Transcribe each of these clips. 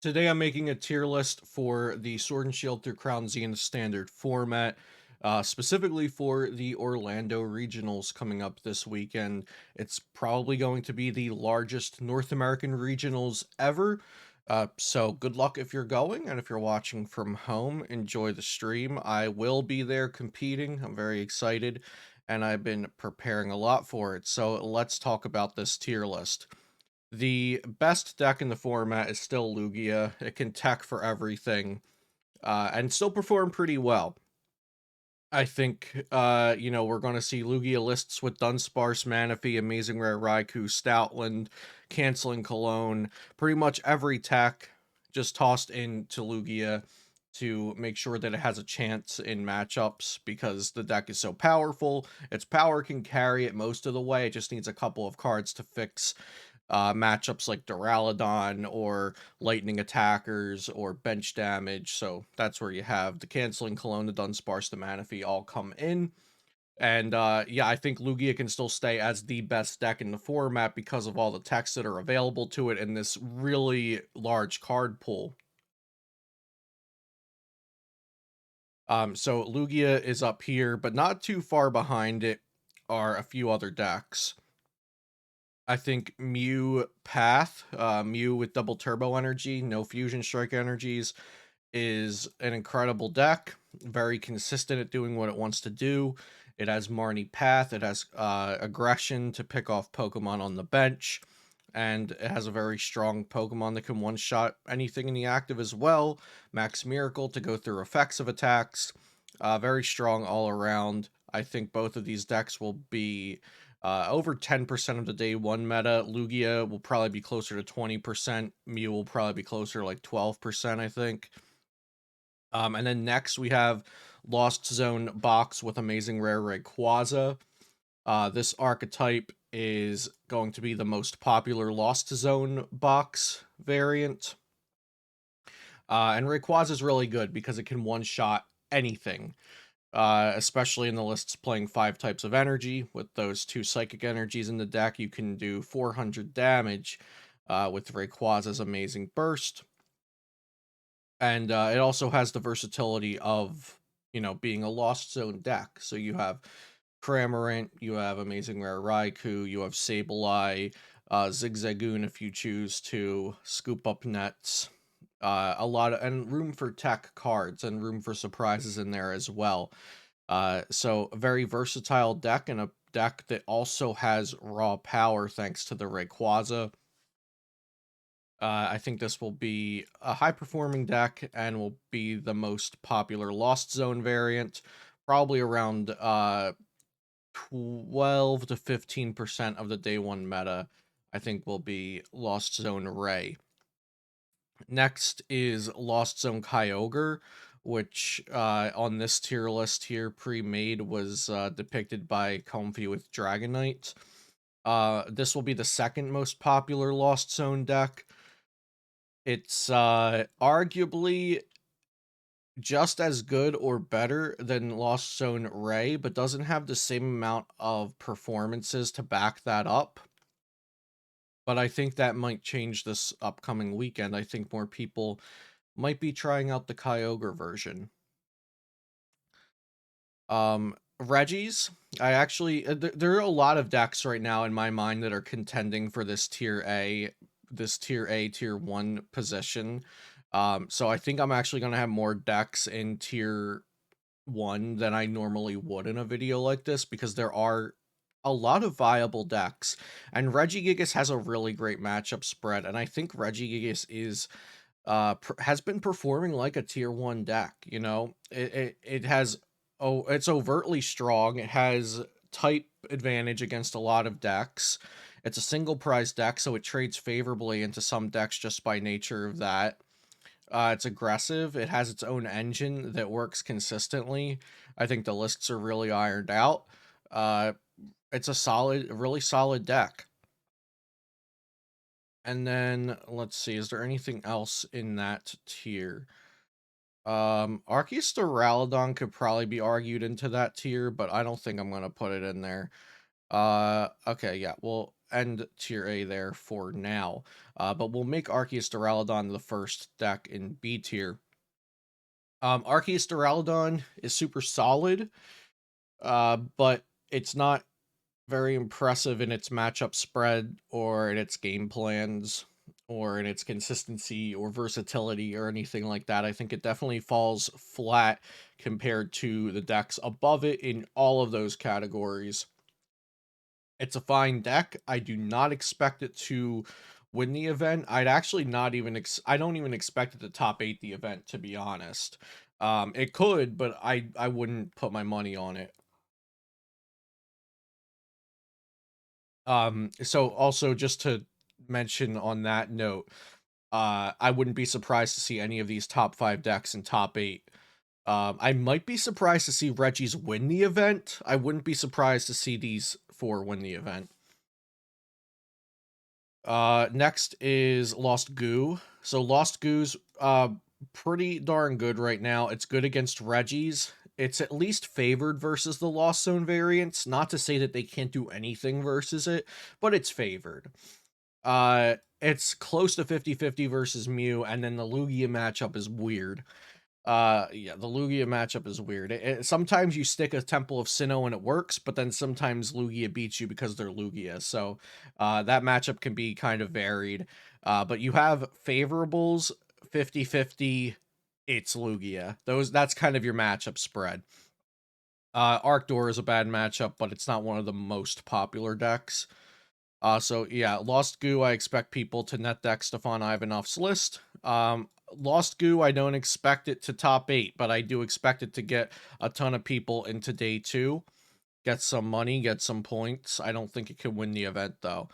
Today I'm making a tier list for the Sword and Shield through Crown Zenith standard format, specifically for the Orlando regionals coming up this weekend. It's probably going to be the largest North American regionals ever. So good luck if you're going, and if you're watching from home, enjoy the stream. I will be there competing. I'm very excited, and I've been preparing a lot for it. So let's talk about this tier list. The best deck in the format is still Lugia. It can tech for everything, and still perform pretty well. I think, we're going to see Lugia lists with Dunsparce, Manaphy, Amazing Rare Raikou, Stoutland, Canceling Cologne, pretty much every tech just tossed into Lugia to make sure that it has a chance in matchups because the deck is so powerful. Its power can carry it most of the way. It just needs a couple of cards to fix matchups like Duraludon or lightning attackers or bench damage. So that's where you have the Canceling Cologne, the Dunsparce, the Manaphy all come in. And yeah, I think Lugia can still stay as the best deck in the format because of all the techs that are available to it and this really large card pool. So Lugia is up here, but not too far behind it are a few other decks. I think Mewpath, Mew with double turbo energy, no fusion strike energies, is an incredible deck. Very consistent at doing what it wants to do. It has Marnie Path, it has aggression to pick off Pokemon on the bench, and it has a very strong Pokemon that can one-shot anything in the active as well. Max Miracle to go through effects of attacks. Very strong all around. I think both of these decks will be over 10% of the day one meta. Lugia will probably be closer to 20%. Mew will probably be closer to like 12%, I think. And then next we have Lost Zone box with Amazing Rare Rayquaza. This archetype is going to be the most popular Lost Zone box variant. And Rayquaza is really good because it can one-shot anything. Especially in the lists playing 5 types of energy. With those 2 psychic energies in the deck, you can do 400 damage with Rayquaza's Amazing Burst. And it also has the versatility of, being a Lost Zone deck. So you have Cramorant, you have Amazing Rare Raikou, you have Sableye, Zigzagoon if you choose to, Scoop Up Nets, a lot of, and room for tech cards and room for surprises in there as well. So a very versatile deck and a deck that also has raw power thanks to the Rayquaza. I think this will be a high-performing deck and will be the most popular Lost Zone variant, probably around 12 to 15% of the day one meta, I think will be Lost Zone Ray. Next is Lost Zone Kyogre, which on this tier list here, pre-made, was depicted by Comfy with Dragonite. This will be the second most popular Lost Zone deck. It's arguably just as good or better than Lost Zone Ray, but doesn't have the same amount of performances to back that up. But I think that might change this upcoming weekend. I think more people might be trying out the Kyogre version. Regis, I actually there are a lot of decks right now in my mind that are contending for this tier A, tier 1 position. So I think I'm actually going to have more decks in tier 1 than I normally would in a video like this because there are a lot of viable decks, and Regigigas has a really great matchup spread, and I think Regigigas is has been performing like a tier 1 deck. It has, oh, it's overtly strong. It has type advantage against a lot of decks. It's a single prize deck, so it trades favorably into some decks just by nature of that. It's aggressive. It has its own engine that works consistently. I think the lists are really ironed out. It's a really solid deck. And then let's see, is there anything else in that tier? Arceus Duraludon could probably be argued into that tier, but I don't think I'm gonna put it in there. Okay, yeah. Well, end tier A there for now. But we'll make Arceus Duraludon the first deck in B tier. Arceus Duraludon is super solid, but it's not very impressive in its matchup spread or in its game plans or in its consistency or versatility or anything like that. I think it definitely falls flat compared to the decks above it in all of those categories. It's a fine deck. I do not expect it to win the event. I'd actually not even I don't even expect it to top 8 the event, to be honest. It could, but I wouldn't put my money on it. So also just to mention on that note, I wouldn't be surprised to see any of these top 5 decks in top 8. I might be surprised to see Reggie's win the event. I wouldn't be surprised to see these 4 win the event. Next is Lost Goo. So Lost Goo's pretty darn good right now. It's good against Reggie's. It's at least favored versus the Lost Zone variants. Not to say that they can't do anything versus it, but it's favored. It's close to 50-50 versus Mew, and then the Lugia matchup is weird. Yeah, the Lugia matchup is weird. Sometimes you stick a Temple of Sinnoh and it works, but then sometimes Lugia beats you because they're Lugia. So that matchup can be kind of varied. But you have favorables 50-50. It's Lugia. That's kind of your matchup spread. Arcdor is a bad matchup, but it's not one of the most popular decks. So yeah, Lost Goo, I expect people to net deck Stefan Ivanov's list. Lost Goo, I don't expect it to top 8, but I do expect it to get a ton of people into day 2. Get some money, get some points. I don't think it can win the event, though.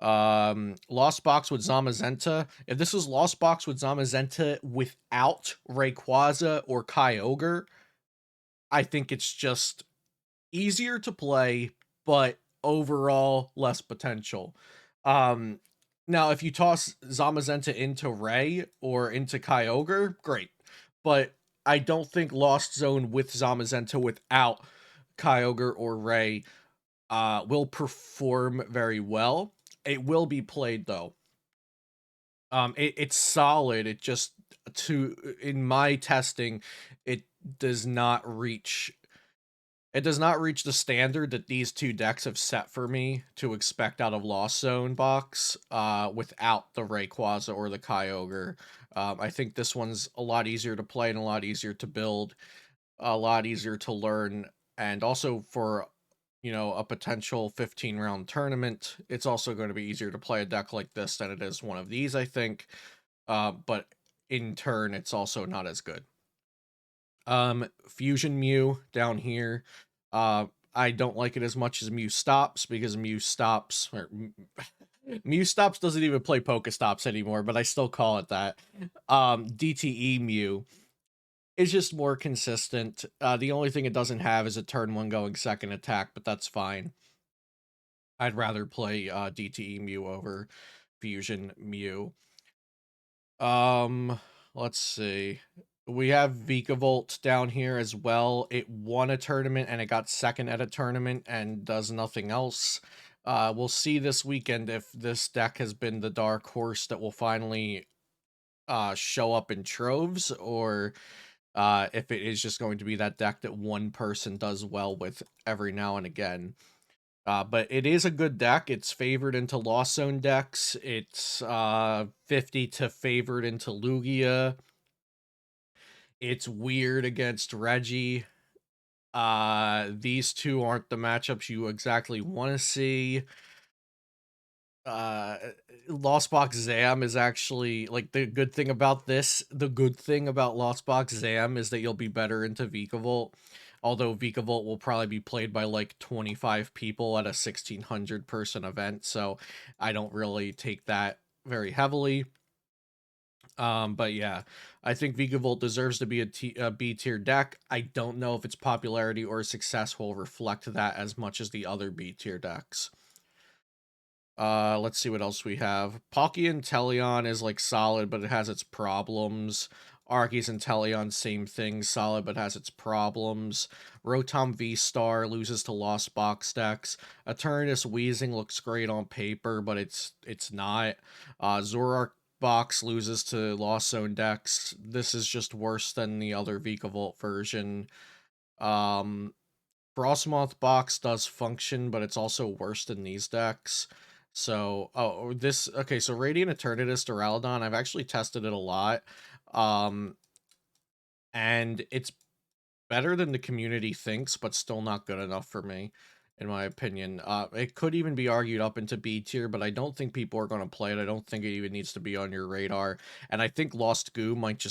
Lost Box with Zamazenta. If this was Lost Box with Zamazenta without Rayquaza or Kyogre, I think it's just easier to play, but overall less potential. Now if you toss Zamazenta into Ray or into Kyogre, great. But I don't think Lost Zone with Zamazenta without Kyogre or Ray will perform very well. It will be played though. It's solid. It just in my testing, it does not reach the standard that these 2 decks have set for me to expect out of Lost Zone box without the Rayquaza or the Kyogre. I think this one's a lot easier to play and a lot easier to build, a lot easier to learn, and also for, a potential 15-round tournament, it's also going to be easier to play a deck like this than it is one of these, I think. But in turn, it's also not as good. Fusion Mew down here. I don't like it as much as Mew Stops because Mew Stops doesn't even play Pokestops anymore, but I still call it that. DTE Mew is just more consistent. The only thing it doesn't have is a turn 1 going second attack, but that's fine. I'd rather play DTE Mew over Fusion Mew. Let's see. We have Vikavolt down here as well. It won a tournament and it got second at a tournament and does nothing else. We'll see this weekend if this deck has been the dark horse that will finally show up in troves, or if it is just going to be that deck that one person does well with every now and again. But it is a good deck. It's favored into Lost Zone decks. It's 50 to favored into Lugia. It's weird against Reggie. These 2 aren't the matchups you exactly want to see. Lost Box Zam is actually, like, the good thing about Lost Box Zam is that you'll be better into Vikavolt. Although Vikavolt will probably be played by like 25 people at a 1,600 person event, so I don't really take that very heavily. But yeah, I think Vikavolt deserves to be a B tier deck. I don't know if its popularity or success will reflect that as much as the other B tier decks. Let's see what else we have. Palkia Inteleon is like solid, but it has its problems. Arceus and Teleon, same thing, solid but has its problems. Rotom V-Star loses to Lost Box decks. Eternatus Wheezing looks great on paper, but it's not. Zoroark Box loses to Lost Zone decks. This is just worse than the other Vikavolt version. Um, Frostmoth Box does function, but it's also worse than these decks. So, okay, so Radiant Eternatus Duraludon, I've actually tested it a lot. Um, and it's better than the community thinks, but still not good enough for me, in my opinion. It could even be argued up into B tier, but I don't think people are going to play it. I don't think it even needs to be on your radar, and I think Lost Goo might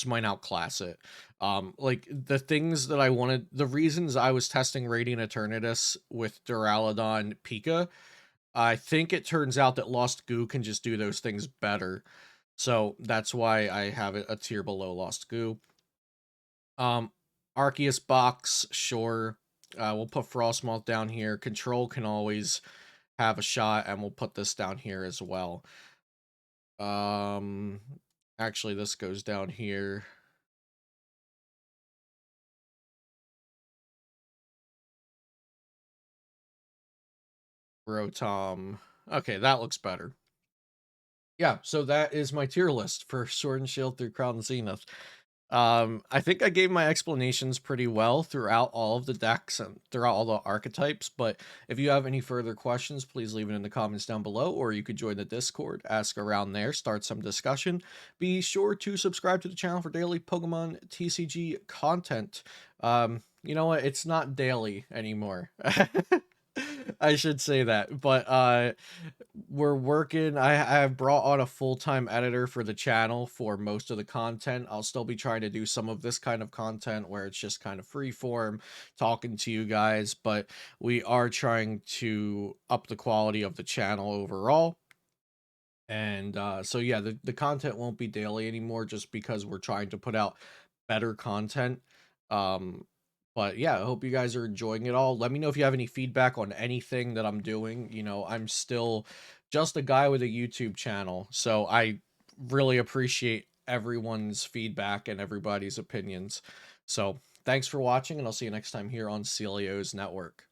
might outclass it. Like the things that I wanted, the reasons I was testing Radiant Eternatus with Duraludon Pika, I think it turns out that Lost Goo can just do those things better. So that's why I have it a tier below Lost Goo. Arceus box, sure. We'll put Frostmoth down here. Control can always have a shot, and we'll put this down here as well. Um, actually, this goes down here. Rotom. Okay, that looks better. Yeah, so that is my tier list for Sword and Shield through Crown and Zenith. I think I gave my explanations pretty well throughout all of the decks and throughout all the archetypes, but if you have any further questions, please leave it in the comments down below, or you could join the Discord, ask around there, start some discussion. Be sure to subscribe to the channel for daily Pokemon TCG content. You know what? It's not daily anymore. I should say that, but we're working. I have brought on a full-time editor for the channel for most of the content. I'll still be trying to do some of this kind of content where it's just kind of free form talking to you guys, but we are trying to up the quality of the channel overall. And so yeah, the content won't be daily anymore just because we're trying to put out better content. Um but yeah, I hope you guys are enjoying it all. Let me know if you have any feedback on anything that I'm doing. You know, I'm still just a guy with a YouTube channel, so I really appreciate everyone's feedback and everybody's opinions. So thanks for watching, and I'll see you next time here on Celio's Network.